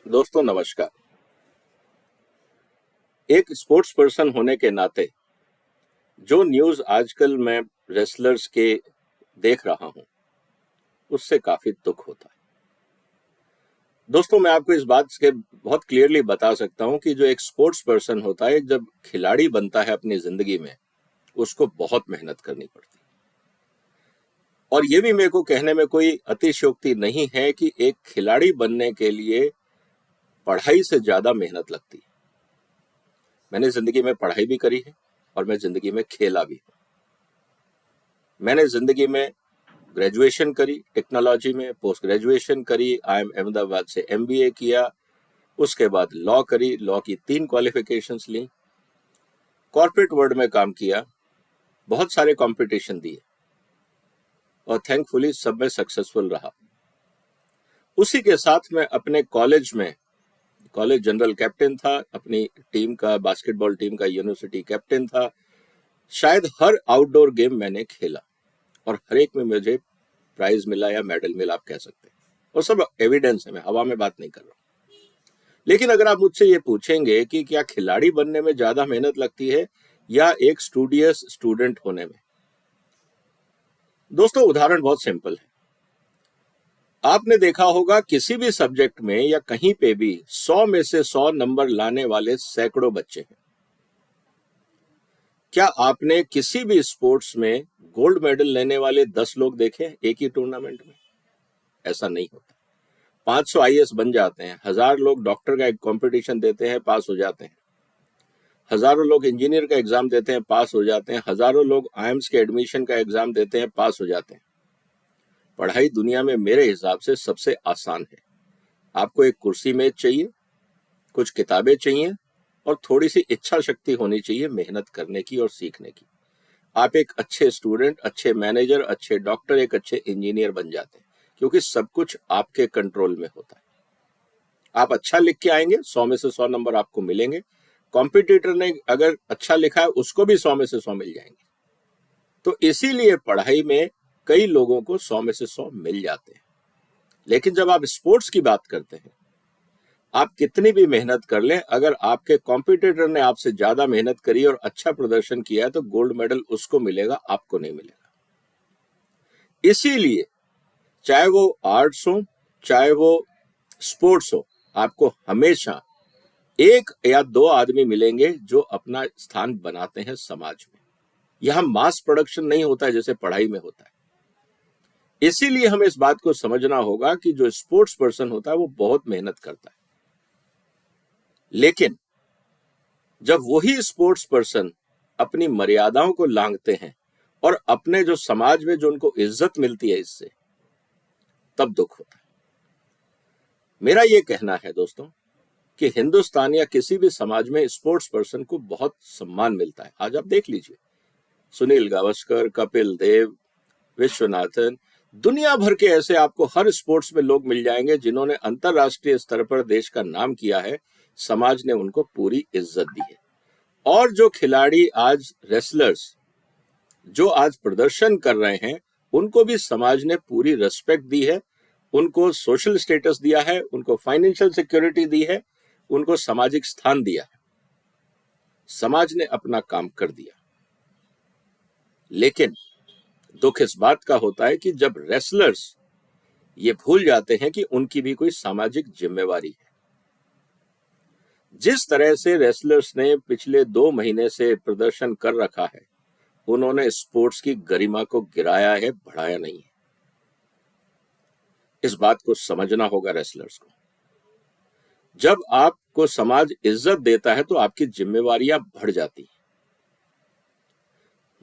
दोस्तों नमस्कार। एक स्पोर्ट्स पर्सन होने के नाते जो न्यूज़ आजकल मैं रेसलर्स के देख रहा हूं, उससे काफी दुख होता है। दोस्तों मैं आपको इस बात के बहुत क्लियरली बता सकता हूं कि जो एक स्पोर्ट्स पर्सन होता है, जब खिलाड़ी बनता है अपनी जिंदगी में, उसको बहुत मेहनत करनी पड़ती है। और ये भी मेरे को कहने में कोई अतिशयोक्ति नहीं है कि एक खिलाड़ी बनने के लिए पढ़ाई से ज्यादा मेहनत लगती है। मैंने जिंदगी में पढ़ाई भी करी है और मैं जिंदगी में खेला भी हूं। मैंने जिंदगी में ग्रेजुएशन करी टेक्नोलॉजी में, पोस्ट ग्रेजुएशन करी, IIM अहमदाबाद से MBA किया, उसके बाद लॉ करी, लॉ की 3 क्वालिफिकेशंस ली, कॉर्पोरेट वर्ल्ड में काम किया, बहुत सारे कंपटीशन दिए और थैंकफुली सब में सक्सेसफुल रहा। उसी के साथ मैं अपने कॉलेज में कॉलेज जनरल कैप्टन था, अपनी टीम का, बास्केटबॉल टीम का यूनिवर्सिटी कैप्टन था। शायद हर आउटडोर गेम मैंने खेला और हर एक में मुझे प्राइज मिला या मेडल मिला, आप कह सकते हैं। और सब एविडेंस है, मैं हवा में बात नहीं कर रहा हूं। लेकिन अगर आप मुझसे ये पूछेंगे कि क्या खिलाड़ी बनने में ज्यादा मेहनत लगती है या एक स्टूडियस स्टूडेंट होने में, दोस्तों उदाहरण बहुत सिंपल है। आपने देखा होगा किसी भी सब्जेक्ट में या कहीं पे भी 100 में से 100 नंबर लाने वाले सैकड़ों बच्चे हैं। क्या आपने किसी भी स्पोर्ट्स में गोल्ड मेडल लेने वाले 10 लोग देखे एक ही टूर्नामेंट में? ऐसा नहीं होता। 500 IAS बन जाते हैं, 1000 लोग डॉक्टर का एक कंपटीशन देते हैं, पास हो जाते हैं, हजारों लोग इंजीनियर का एग्जाम देते हैं, पास हो जाते हैं, हजारों लोग IIMS के एडमिशन का एग्जाम देते हैं, पास हो जाते हैं। पढ़ाई दुनिया में मेरे हिसाब से सबसे आसान है। आपको एक कुर्सी मेज चाहिए, कुछ किताबें चाहिए और थोड़ी सी इच्छा शक्ति होनी चाहिए मेहनत करने की और सीखने की। आप एक अच्छे स्टूडेंट, अच्छे मैनेजर, अच्छे डॉक्टर, एक अच्छे इंजीनियर बन जाते हैं, क्योंकि सब कुछ आपके कंट्रोल में होता है। आप अच्छा लिख के आएंगे, 100 में से 100 नंबर आपको मिलेंगे। कॉम्पिटिटर ने अगर अच्छा लिखा है, उसको भी 100 में से 100 मिल जाएंगे। तो इसीलिए पढ़ाई में कई लोगों को 100 में से 100 मिल जाते हैं। लेकिन जब आप स्पोर्ट्स की बात करते हैं, आप कितनी भी मेहनत कर लें, अगर आपके कॉम्पिटिटर ने आपसे ज्यादा मेहनत करी और अच्छा प्रदर्शन किया है, तो गोल्ड मेडल उसको मिलेगा, आपको नहीं मिलेगा। इसीलिए चाहे वो आर्ट्स हो, चाहे वो स्पोर्ट्स हो, आपको हमेशा 1 या 2 आदमी मिलेंगे जो अपना स्थान बनाते हैं समाज में। यहां मास प्रोडक्शन नहीं होता है जैसे पढ़ाई में होता है। इसीलिए हमें इस बात को समझना होगा कि जो स्पोर्ट्स पर्सन होता है वो बहुत मेहनत करता है। लेकिन जब वही स्पोर्ट्स पर्सन अपनी मर्यादाओं को लांघते हैं और अपने जो समाज में जो उनको इज्जत मिलती है इससे, तब दुख होता है। मेरा ये कहना है दोस्तों कि हिंदुस्तान या किसी भी समाज में स्पोर्ट्स पर्सन को बहुत सम्मान मिलता है। आज आप देख लीजिए, सुनील गावस्कर, कपिल देव, विश्वनाथन, दुनिया भर के ऐसे आपको हर स्पोर्ट्स में लोग मिल जाएंगे जिन्होंने अंतरराष्ट्रीय स्तर पर देश का नाम किया है। समाज ने उनको पूरी इज्जत दी है। और जो खिलाड़ी आज रेसलर्स जो आज प्रदर्शन कर रहे हैं, उनको भी समाज ने पूरी रिस्पेक्ट दी है, उनको सोशल स्टेटस दिया है, उनको फाइनेंशियल सिक्योरिटी दी है, उनको सामाजिक स्थान दिया है। समाज ने अपना काम कर दिया। लेकिन दुख इस बात का होता है कि जब रेसलर्स ये भूल जाते हैं कि उनकी भी कोई सामाजिक जिम्मेवारी है। जिस तरह से रेसलर्स ने पिछले 2 महीने से प्रदर्शन कर रखा है, उन्होंने स्पोर्ट्स की गरिमा को गिराया है, बढ़ाया नहीं है। इस बात को समझना होगा रेसलर्स को। जब आपको समाज इज्जत देता है तो आपकी जिम्मेवारियां बढ़ जाती हैं।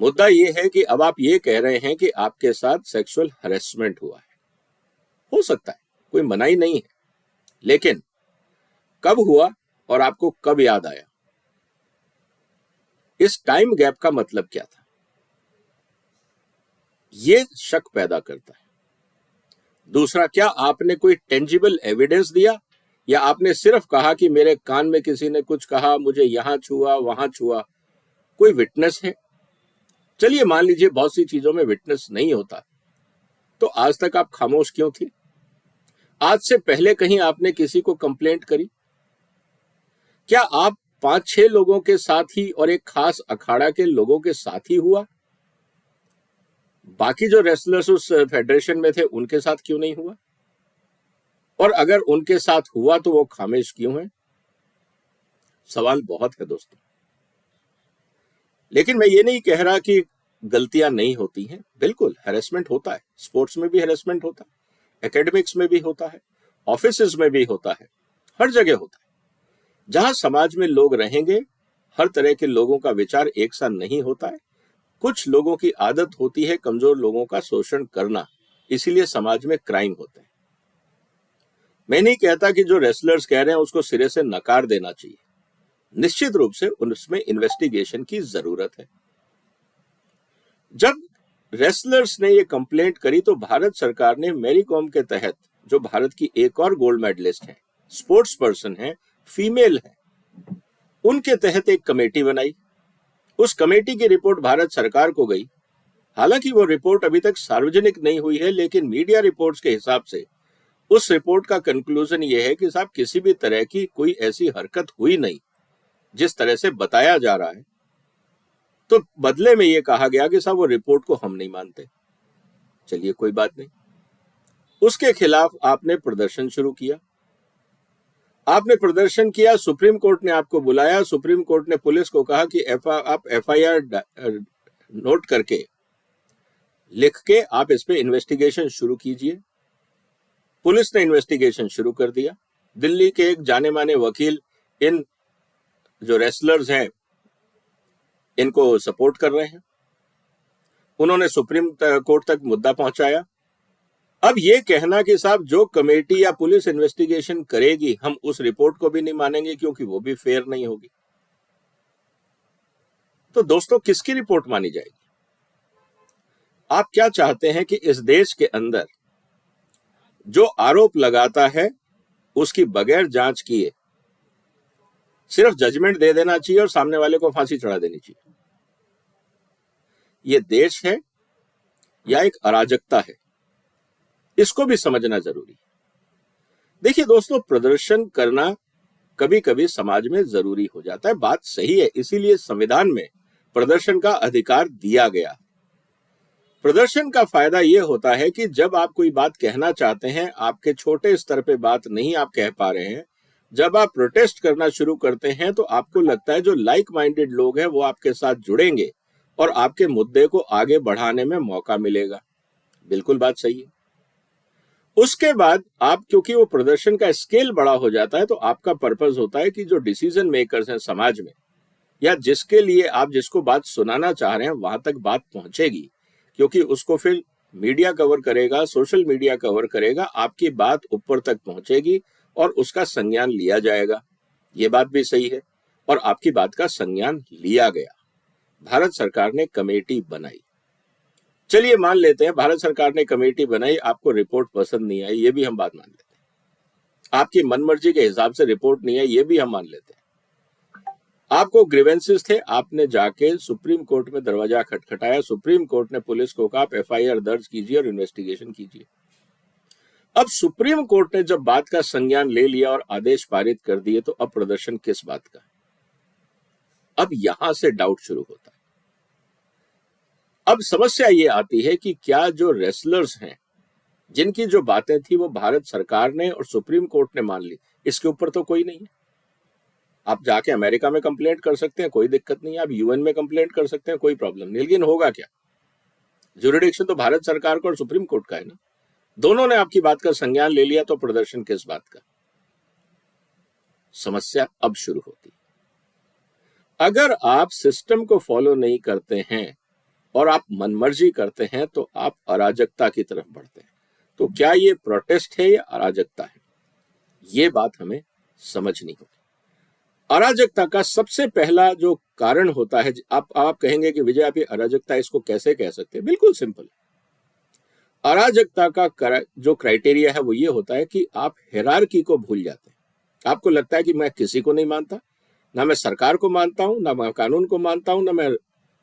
मुद्दा यह है कि अब आप ये कह रहे हैं कि आपके साथ सेक्सुअल हरेसमेंट हुआ है। हो सकता है, कोई मनाही नहीं है, लेकिन कब हुआ और आपको कब याद आया? इस टाइम गैप का मतलब क्या था? ये शक पैदा करता है। दूसरा, क्या आपने कोई टेंजिबल एविडेंस दिया या आपने सिर्फ कहा कि मेरे कान में किसी ने कुछ कहा, मुझे यहां छुआ, वहां छुआ? कोई विटनेस है? चलिए मान लीजिए बहुत सी चीजों में विटनेस नहीं होता, तो आज तक आप खामोश क्यों थी? आज से पहले कहीं आपने किसी को कंप्लेंट करी? क्या आप 5-6 लोगों के साथ ही और एक खास अखाड़ा के लोगों के साथ ही हुआ? बाकी जो रेसलर्स उस फेडरेशन में थे उनके साथ क्यों नहीं हुआ? और अगर उनके साथ हुआ तो वो खामोश क्यों है? सवाल बहुत है दोस्तों। लेकिन मैं ये नहीं कह रहा कि गलतियां नहीं होती हैं। बिल्कुल हैरेसमेंट होता है, स्पोर्ट्स में भी हैरेसमेंट होता है, एकेडमिक्स में भी होता है, ऑफिसेज में भी होता है, हर जगह होता है। जहां समाज में लोग रहेंगे, हर तरह के लोगों का विचार एक सा नहीं होता है। कुछ लोगों की आदत होती है कमजोर लोगों का शोषण करना, इसीलिए समाज में क्राइम होते हैं। मैं नहीं कहता कि जो रेसलर्स कह रहे हैं उसको सिरे से नकार देना चाहिए। निश्चित रूप से उसमें इन्वेस्टिगेशन की जरूरत है। जब रेसलर्स ने ये कंप्लेंट करी तो भारत सरकार ने मैरी कॉम के तहत, जो भारत की एक और गोल्ड मेडलिस्ट है, स्पोर्ट्स पर्सन है, फीमेल है, उनके तहत एक कमेटी बनाई। उस कमेटी की रिपोर्ट भारत सरकार को गई। हालांकि वो रिपोर्ट अभी तक सार्वजनिक नहीं हुई है, लेकिन मीडिया रिपोर्ट्स के हिसाब से उस रिपोर्ट का कंक्लूजन ये है कि साहब किसी भी तरह की कोई ऐसी हरकत हुई नहीं जिस तरह से बताया जा रहा है। तो बदले में ये कहा गया कि साहब वो रिपोर्ट को हम नहीं मानते। चलिए कोई बात नहीं। उसके खिलाफ आपने प्रदर्शन शुरू किया। आपने प्रदर्शन किया, सुप्रीम कोर्ट ने आपको बुलाया। सुप्रीम कोर्ट ने पुलिस को कहा कि आप एफआईआर नोट करके लिख के आप इस पे इन्वेस्टिगेशन शुरू कीजिए। पुलिस ने इन्वेस्टिगेशन शुरू कर दिया। दिल्ली के एक जाने माने वकील इन जो रेसलर्स हैं इनको सपोर्ट कर रहे हैं। उन्होंने सुप्रीम कोर्ट तक मुद्दा पहुंचाया। अब ये कहना कि साहब जो कमेटी या पुलिस इन्वेस्टिगेशन करेगी हम उस रिपोर्ट को भी नहीं मानेंगे क्योंकि वो भी फेयर नहीं होगी। तो दोस्तों किसकी रिपोर्ट मानी जाएगी? आप क्या चाहते हैं कि इस देश के अंदर जो आरोप लगाता है उसकी बगैर जांच किए सिर्फ जजमेंट दे देना चाहिए और सामने वाले को फांसी चढ़ा देनी चाहिए? ये देश है या एक अराजकता है? इसको भी समझना जरूरी है। देखिए दोस्तों, प्रदर्शन करना कभी कभी समाज में जरूरी हो जाता है, बात सही है। इसीलिए संविधान में प्रदर्शन का अधिकार दिया गया है। प्रदर्शन का फायदा यह होता है कि जब आप कोई बात कहना चाहते हैं, आपके छोटे स्तर पे बात नहीं आप कह पा रहे हैं, जब आप प्रोटेस्ट करना शुरू करते हैं तो आपको लगता है जो लाइक माइंडेड लोग हैं वो आपके साथ जुड़ेंगे और आपके मुद्दे को आगे बढ़ाने में मौका मिलेगा। बिल्कुल बात सही है। उसके बाद आप, क्योंकि वो प्रदर्शन का स्केल बड़ा हो जाता है, तो आपका पर्पस होता है कि जो डिसीजन मेकर्स हैं समाज में या जिसके लिए आप जिसको बात सुनाना चाह रहे हैं वहां तक बात पहुंचेगी, क्योंकि उसको फिर मीडिया कवर करेगा, सोशल मीडिया कवर करेगा, आपकी बात ऊपर तक पहुंचेगी और उसका संज्ञान लिया जाएगा। ये बात भी सही है और आपकी बात का संज्ञान लिया गया। भारत सरकार ने कमेटी बनाई। चलिए मान लेते हैं भारत सरकार ने कमेटी बनाई, आपको रिपोर्ट पसंद नहीं आई, ये भी हम बात मान लेते हैं। आपकी मनमर्जी के हिसाब से रिपोर्ट नहीं आई, ये भी हम मान लेते हैं। आपको ग्रीवेंसेस थे, आपने जाके सुप्रीम कोर्ट में दरवाजा खटखटाया। सुप्रीम कोर्ट ने पुलिस को कहा आप एफआईआर दर्ज कीजिए और इन्वेस्टिगेशन कीजिए। अब सुप्रीम कोर्ट ने जब बात का संज्ञान ले लिया और आदेश पारित कर दिए, तो अब प्रदर्शन किस बात का? अब यहां से डाउट शुरू होता है। अब समस्या ये आती है कि क्या जो रेसलर्स हैं जिनकी जो बातें थी वो भारत सरकार ने और सुप्रीम कोर्ट ने मान ली, इसके ऊपर तो कोई नहीं है। आप जाके अमेरिका में कंप्लेंट कर सकते हैं, कोई दिक्कत नहीं है। आप यूएन में कंप्लेंट कर सकते हैं, कोई प्रॉब्लम नहीं। लेकिन होगा क्या? ज्यूरिडिक्शन तो भारत सरकार का और सुप्रीम कोर्ट का है ना। दोनों ने आपकी बात का संज्ञान ले लिया, तो प्रदर्शन किस बात का? समस्या अब शुरू होती है। अगर आप सिस्टम को फॉलो नहीं करते हैं और आप मनमर्जी करते हैं तो आप अराजकता की तरफ बढ़ते हैं। तो क्या ये प्रोटेस्ट है या अराजकता है? ये बात हमें समझनी होगी। अराजकता का सबसे पहला जो कारण होता है, आप कहेंगे कि विजय आप ये अराजकता इसको कैसे कह सकते हैं? बिल्कुल सिंपल। अराजकता का जो क्राइटेरिया है वो ये होता है कि आप हिरार्की को भूल जाते हैं। आपको लगता है कि मैं किसी को नहीं मानता, ना मैं सरकार को मानता हूं, ना मैं कानून को मानता हूं, ना मैं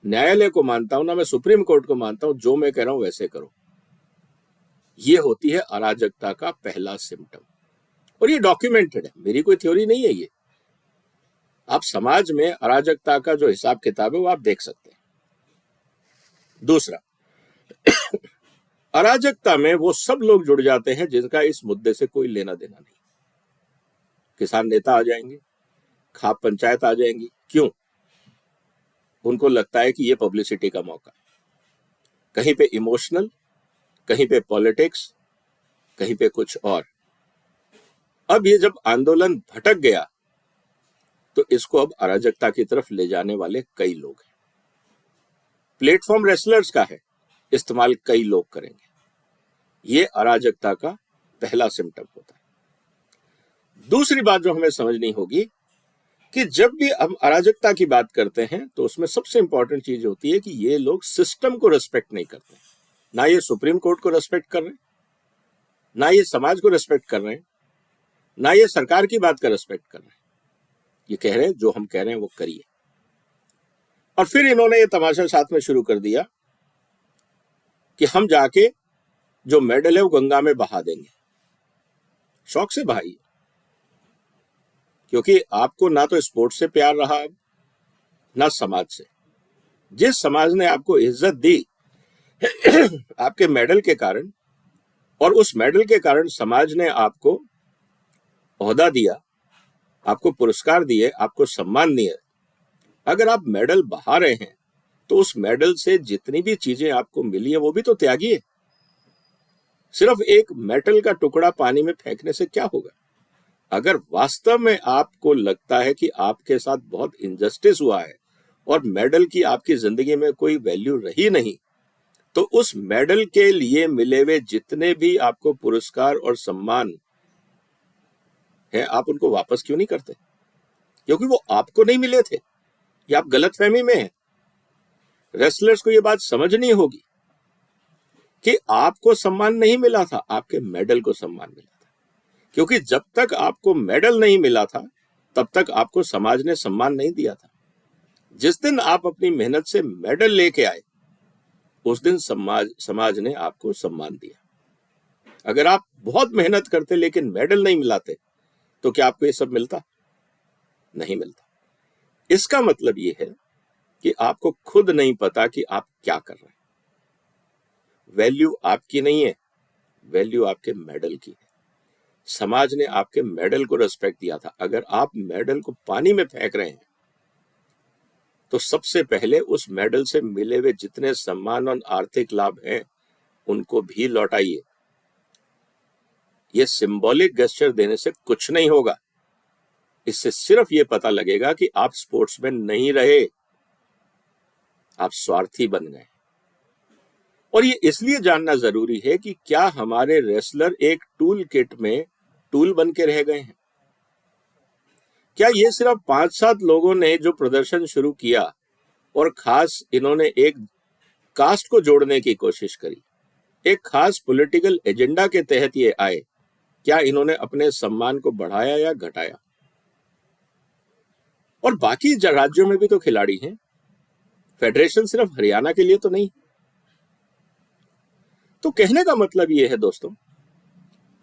न्यायालय को मानता हूं, ना मैं सुप्रीम कोर्ट को मानता हूं। जो मैं कह रहा हूं वैसे करो। ये होती है अराजकता का पहला सिम्टम, और ये डॉक्यूमेंटेड है, मेरी कोई थ्योरी नहीं है ये। आप समाज में अराजकता का जो हिसाब किताब है वो आप देख सकते हैं। दूसरा, अराजकता में वो सब लोग जुड़ जाते हैं जिनका इस मुद्दे से कोई लेना देना नहीं। किसान नेता आ जाएंगे, खाप पंचायत आ जाएंगी। क्यों? उनको लगता है कि ये पब्लिसिटी का मौका है। कहीं पे इमोशनल, कहीं पे पॉलिटिक्स, कहीं पे कुछ और। अब ये जब आंदोलन भटक गया तो इसको अब अराजकता की तरफ ले जाने वाले कई लोग हैं। प्लेटफॉर्म रेसलर्स का है, इस्तेमाल कई लोग करेंगे। ये अराजकता का पहला सिम्टम होता है। दूसरी बात जो हमें समझनी होगी कि जब भी हम अराजकता की बात करते हैं तो उसमें सबसे इंपॉर्टेंट चीज होती है कि ये लोग सिस्टम को रेस्पेक्ट नहीं करते। ना ये सुप्रीम कोर्ट को रेस्पेक्ट कर रहे हैं, ना ये समाज को रेस्पेक्ट कर रहे हैं, ना ये सरकार की बात का रेस्पेक्ट कर रहे हैं। ये कह रहे हैं जो हम कह रहे हैं वो करिए। और फिर इन्होंने ये तमाशा साथ में शुरू कर दिया कि हम जाके जो मेडल है वो गंगा में बहा देंगे। शौक से बहाइए, क्योंकि आपको ना तो स्पोर्ट्स से प्यार रहा अब, ना समाज से। जिस समाज ने आपको इज्जत दी आपके मेडल के कारण, और उस मेडल के कारण समाज ने आपको ओहदा दिया, आपको पुरस्कार दिए, आपको सम्मान दिए, अगर आप मेडल बहा रहे हैं तो उस मेडल से जितनी भी चीजें आपको मिली है वो भी तो त्यागिए। सिर्फ एक मेटल का टुकड़ा पानी में फेंकने से क्या होगा? अगर वास्तव में आपको लगता है कि आपके साथ बहुत इनजस्टिस हुआ है और मेडल की आपकी जिंदगी में कोई वैल्यू रही नहीं, तो उस मेडल के लिए मिले हुए जितने भी आपको पुरस्कार और सम्मान है, आप उनको वापस क्यों नहीं करते? क्योंकि वो आपको नहीं मिले थे, या आप गलतफहमी में हैं। रेसलर्स को ये बात समझनी होगी कि आपको सम्मान नहीं मिला था, आपके मेडल को सम्मान मिला था। क्योंकि जब तक आपको मेडल नहीं मिला था तब तक आपको समाज ने सम्मान नहीं दिया था। जिस दिन आप अपनी मेहनत से मेडल लेके आए उस दिन समाज ने आपको सम्मान दिया। अगर आप बहुत मेहनत करते लेकिन मेडल नहीं मिलाते तो क्या आपको ये सब मिलता? नहीं मिलता। इसका मतलब ये है कि आपको खुद नहीं पता कि आप क्या कर रहे हैं। वैल्यू आपकी नहीं है, वैल्यू आपके मेडल की है। समाज ने आपके मेडल को रेस्पेक्ट दिया था। अगर आप मेडल को पानी में फेंक रहे हैं तो सबसे पहले उस मेडल से मिले हुए जितने सम्मान और आर्थिक लाभ हैं उनको भी लौटाइए। ये सिंबॉलिक गेस्चर देने से कुछ नहीं होगा। इससे सिर्फ ये पता लगेगा कि आप स्पोर्ट्समैन नहीं रहे, आप स्वार्थी बन गए। और ये इसलिए जानना जरूरी है कि क्या हमारे रेसलर एक टूल किट में टूल बन के रह गए हैं? क्या ये सिर्फ 5-7 लोगों ने जो प्रदर्शन शुरू किया और खास इन्होंने एक कास्ट को जोड़ने की कोशिश करी, एक खास पॉलिटिकल एजेंडा के तहत ये आए, क्या इन्होंने अपने सम्मान को बढ़ाया या घटाया? और बाकी राज्यों में भी तो खिलाड़ी हैं, फेडरेशन सिर्फ हरियाणा के लिए तो नहीं। तो कहने का मतलब ये है दोस्तों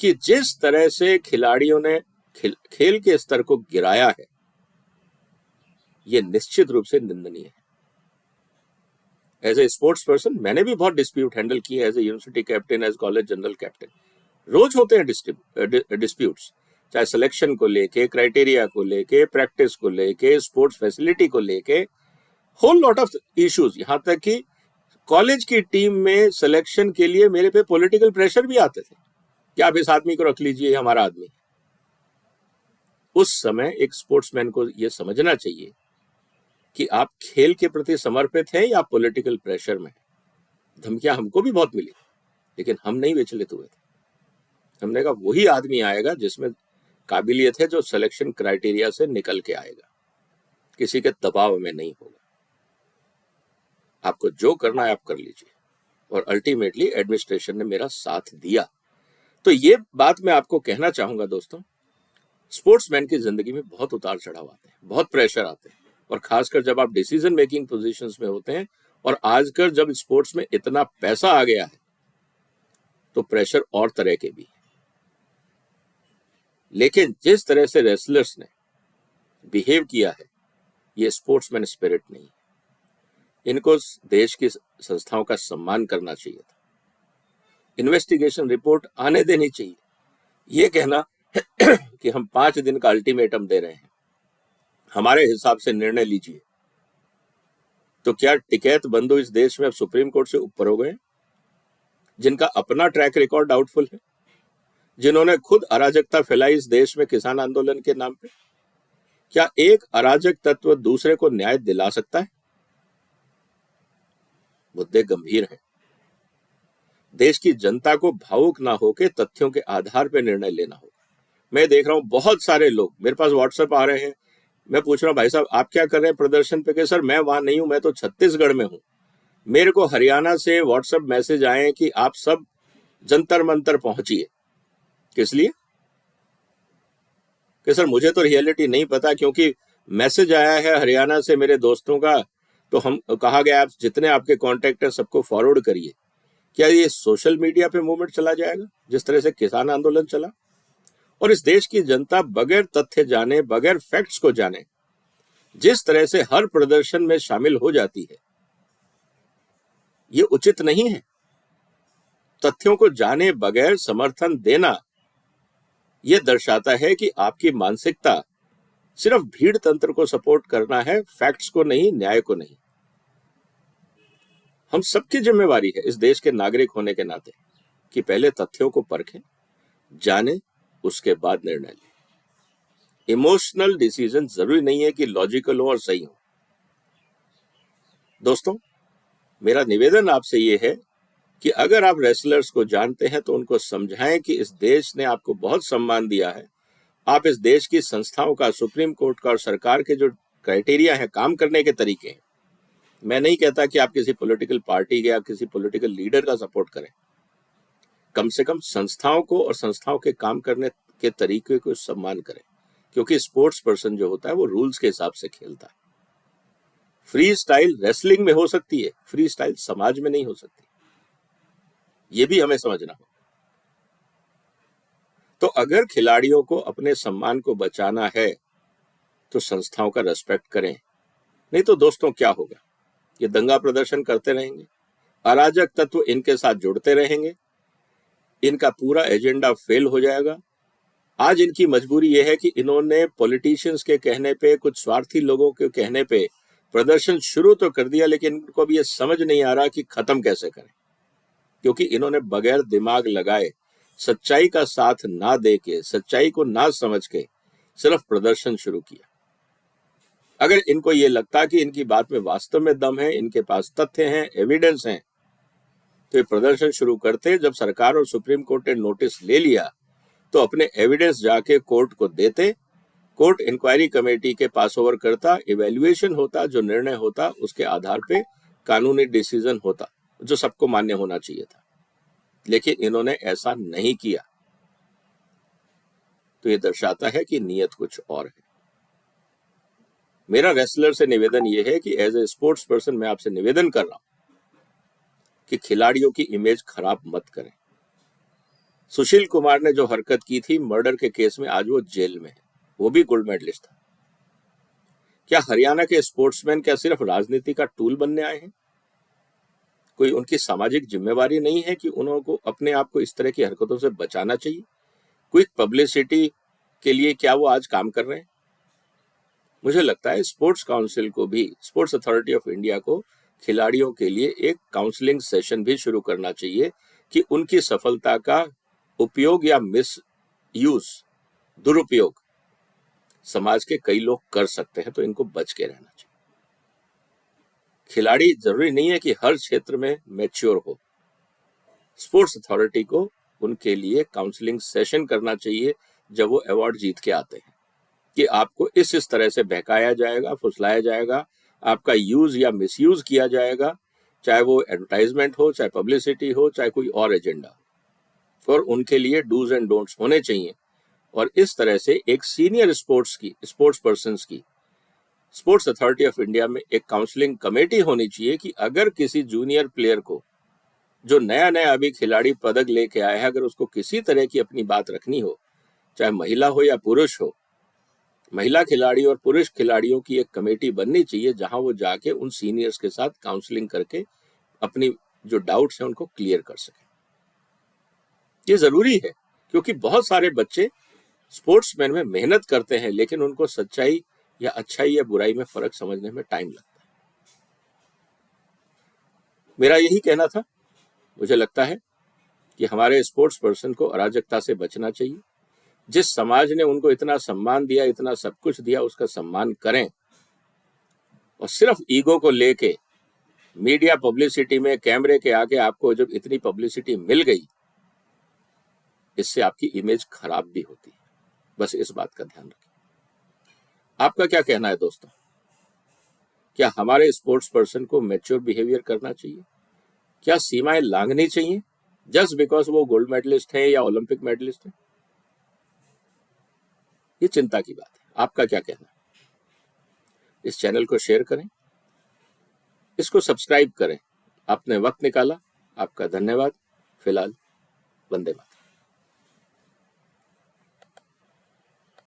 कि जिस तरह से खिलाड़ियों ने खेल के स्तर को गिराया है, यह निश्चित रूप से निंदनीय है। एज ए स्पोर्ट्स पर्सन मैंने भी बहुत डिस्प्यूट हैंडल किए, as a university captain, as college general captain. रोज होते हैं डिस्प्यूट्स, चाहे सिलेक्शन को लेके, क्राइटेरिया को लेके, प्रैक्टिस को लेके, स्पोर्ट्स फैसिलिटी को लेके, होल लॉट ऑफ इश्यूज। यहां तक कि कॉलेज की टीम में सिलेक्शन के लिए मेरे पे पॉलिटिकल प्रेशर भी आते थे कि आप इस आदमी को रख लीजिए, हमारा आदमी। उस समय एक स्पोर्ट्समैन को यह समझना चाहिए कि आप खेल के प्रति समर्पित हैं या पॉलिटिकल प्रेशर में। धमकियां हमको भी बहुत मिली, लेकिन हम नहीं विचलित हुए थे। हमने कहा वही आदमी आएगा जिसमें काबिलियत है, जो सिलेक्शन क्राइटेरिया से निकल के आएगा, किसी के दबाव में नहीं होगा। आपको जो करना है आप कर लीजिए। और अल्टीमेटली एडमिनिस्ट्रेशन ने मेरा साथ दिया। तो ये बात मैं आपको कहना चाहूंगा दोस्तों, स्पोर्ट्समैन की जिंदगी में बहुत उतार चढ़ाव आते हैं, बहुत प्रेशर आते हैं, और खासकर जब आप डिसीजन मेकिंग पोजीशंस में होते हैं। और आजकल जब स्पोर्ट्स में इतना पैसा आ गया है तो प्रेशर और तरह के भी। लेकिन जिस तरह से रेसलर्स ने बिहेव किया है, ये स्पोर्ट्समैन स्पिरिट नहीं है। इनको देश की संस्थाओं का सम्मान करना चाहिए था, इन्वेस्टिगेशन रिपोर्ट आने देनी चाहिए। ये कहना कि हम 5 दिन का अल्टीमेटम दे रहे हैं, हमारे हिसाब से निर्णय लीजिए, तो क्या टिकैत बंधु इस देश में अब सुप्रीम कोर्ट से ऊपर हो गए, जिनका अपना ट्रैक रिकॉर्ड डाउटफुल है, जिन्होंने खुद अराजकता फैलाई इस देश में किसान आंदोलन के नाम पे? क्या एक अराजक तत्व दूसरे को न्याय दिला सकता है? मुद्दे गंभीर हैं। देश की जनता को भावुक ना होकर तथ्यों के आधार पर निर्णय लेना होगा। मैं देख रहा हूं बहुत सारे लोग मेरे पास व्हाट्सएप आ रहे हैं, मैं पूछ रहा हूं भाई साहब आप क्या कर रहे हैं प्रदर्शन पे? सर मैं वहां नहीं हूं, मैं तो छत्तीसगढ़ में हूं। मेरे को हरियाणा से व्हाट्सएप मैसेज आए कि आप सब जंतर मंतर पहुंचिए। किस लिए? कि सर मुझे तो रियलिटी नहीं पता, क्योंकि मैसेज आया है हरियाणा से मेरे दोस्तों का, तो हम कहा गया आप जितने आपके कॉन्टेक्ट है सबको फॉरवर्ड करिए। क्या ये सोशल मीडिया पे मूवमेंट चला जाएगा जिस तरह से किसान आंदोलन चला? और इस देश की जनता बगैर तथ्य जाने, बगैर फैक्ट्स को जाने जिस तरह से हर प्रदर्शन में शामिल हो जाती है, ये उचित नहीं है। तथ्यों को जाने बगैर समर्थन देना यह दर्शाता है कि आपकी मानसिकता सिर्फ भीड़ तंत्र को सपोर्ट करना है, फैक्ट्स को नहीं, न्याय को नहीं। हम सबकी जिम्मेवारी है इस देश के नागरिक होने के नाते कि पहले तथ्यों को परखें, जाने, उसके बाद निर्णय लें। इमोशनल डिसीजन जरूरी नहीं है कि लॉजिकल हो और सही हो। दोस्तों, मेरा निवेदन आपसे ये है कि अगर आप रेसलर्स को जानते हैं तो उनको समझाएं कि इस देश ने आपको बहुत सम्मान दिया है। आप इस देश की संस्थाओं का, सुप्रीम कोर्ट का और सरकार के जो क्राइटेरिया है, काम करने के तरीके हैं, मैं नहीं कहता कि आप किसी पॉलिटिकल पार्टी के या किसी पॉलिटिकल लीडर का सपोर्ट करें। कम से कम संस्थाओं को और संस्थाओं के काम करने के तरीके को सम्मान करें, क्योंकि स्पोर्ट्स पर्सन जो होता है वो रूल्स के हिसाब से खेलता है। फ्री स्टाइल रेसलिंग में हो सकती है, फ्री स्टाइल समाज में नहीं हो सकती। ये भी हमें समझना हो। तो अगर खिलाड़ियों को अपने सम्मान को बचाना है तो संस्थाओं का रेस्पेक्ट करें, नहीं तो दोस्तों क्या होगा? ये दंगा प्रदर्शन करते रहेंगे, अराजक तत्व इनके साथ जुड़ते रहेंगे, इनका पूरा एजेंडा फेल हो जाएगा। आज इनकी मजबूरी यह है कि इन्होंने पॉलिटिशियंस के कहने पे, कुछ स्वार्थी लोगों के कहने पे प्रदर्शन शुरू तो कर दिया, लेकिन इनको भी ये समझ नहीं आ रहा कि खत्म कैसे करें, क्योंकि इन्होंने बगैर दिमाग लगाए, सच्चाई का साथ ना दे के, सच्चाई को ना समझ के सिर्फ प्रदर्शन शुरू किया। अगर इनको ये लगता कि इनकी बात में वास्तव में दम है, इनके पास तथ्य हैं, एविडेंस हैं, तो ये प्रदर्शन शुरू करते। जब सरकार और सुप्रीम कोर्ट ने नोटिस ले लिया तो अपने एविडेंस जाके कोर्ट को देते, कोर्ट इंक्वायरी कमेटी के पास ओवर करता, इवैल्यूएशन होता, जो निर्णय होता उसके आधार पे कानूनी डिसीजन होता जो सबको मान्य होना चाहिए था। लेकिन इन्होंने ऐसा नहीं किया, तो ये दर्शाता है कि नीयत कुछ और है। मेरा रेसलर से निवेदन ये है कि एज ए स्पोर्ट्स पर्सन मैं आपसे निवेदन कर रहा हूं कि खिलाड़ियों की इमेज खराब मत करें। सुशील कुमार ने जो हरकत की थी मर्डर के केस में, आज वो जेल में है, वो भी गोल्ड मेडलिस्ट था। क्या हरियाणा के स्पोर्ट्समैन क्या सिर्फ राजनीति का टूल बनने आए हैं? कोई उनकी सामाजिक जिम्मेवारी नहीं है कि उनको अपने आप को इस तरह की हरकतों से बचाना चाहिए? क्विक पब्लिसिटी के लिए क्या वो आज काम कर रहे हैं? मुझे लगता है स्पोर्ट्स काउंसिल को भी, स्पोर्ट्स अथॉरिटी ऑफ इंडिया को खिलाड़ियों के लिए एक काउंसलिंग सेशन भी शुरू करना चाहिए कि उनकी सफलता का उपयोग या मिस यूज, दुरुपयोग समाज के कई लोग कर सकते हैं, तो इनको बच के रहना चाहिए। खिलाड़ी जरूरी नहीं है कि हर क्षेत्र में मैच्योर हो। स्पोर्ट्स अथॉरिटी को उनके लिए काउंसलिंग सेशन करना चाहिए जब वो अवार्ड जीत के आते हैं, कि आपको इस तरह से बहकाया जाएगा, फुसलाया जाएगा, आपका यूज या मिसयूज किया जाएगा, चाहे वो एडवर्टाइजमेंट हो, चाहे पब्लिसिटी हो, चाहे कोई और एजेंडा, और उनके लिए डूज एंड डोंट्स होने चाहिए। और इस तरह से एक सीनियर स्पोर्ट्स पर्सन की स्पोर्ट्स अथॉरिटी ऑफ इंडिया में एक काउंसलिंग कमेटी होनी चाहिए कि अगर किसी जूनियर प्लेयर को जो नया नया अभी खिलाड़ी पदक लेके आया है, अगर उसको किसी तरह की अपनी बात रखनी हो, चाहे महिला हो या पुरुष हो, महिला खिलाड़ी और पुरुष खिलाड़ियों की एक कमेटी बननी चाहिए जहां वो जाके उन सीनियर्स के साथ काउंसलिंग करके अपनी जो डाउट्स हैं उनको क्लियर कर सके। ये जरूरी है, क्योंकि बहुत सारे बच्चे स्पोर्ट्समैन में मेहनत करते हैं, लेकिन उनको सच्चाई या अच्छाई या बुराई में फर्क समझने में टाइम लगता है। मेरा यही कहना था। मुझे लगता है कि हमारे स्पोर्ट्स पर्सन को अराजकता से बचना चाहिए। जिस समाज ने उनको इतना सम्मान दिया, इतना सब कुछ दिया, उसका सम्मान करें। और सिर्फ ईगो को लेके मीडिया पब्लिसिटी में कैमरे के आगे आपको जब इतनी पब्लिसिटी मिल गई, इससे आपकी इमेज खराब भी होती है। बस इस बात का ध्यान रखें। आपका क्या कहना है दोस्तों? क्या हमारे स्पोर्ट्स पर्सन को मैच्योर बिहेवियर करना चाहिए? क्या सीमाएं लांघनी चाहिए जस्ट बिकॉज वो गोल्ड मेडलिस्ट है या ओलंपिक मेडलिस्ट है? ये चिंता की बात है। आपका क्या कहना है? इस चैनल को शेयर करें, इसको सब्सक्राइब करें। आपने वक्त निकाला, आपका धन्यवाद। फिलहाल वंदे मातरम।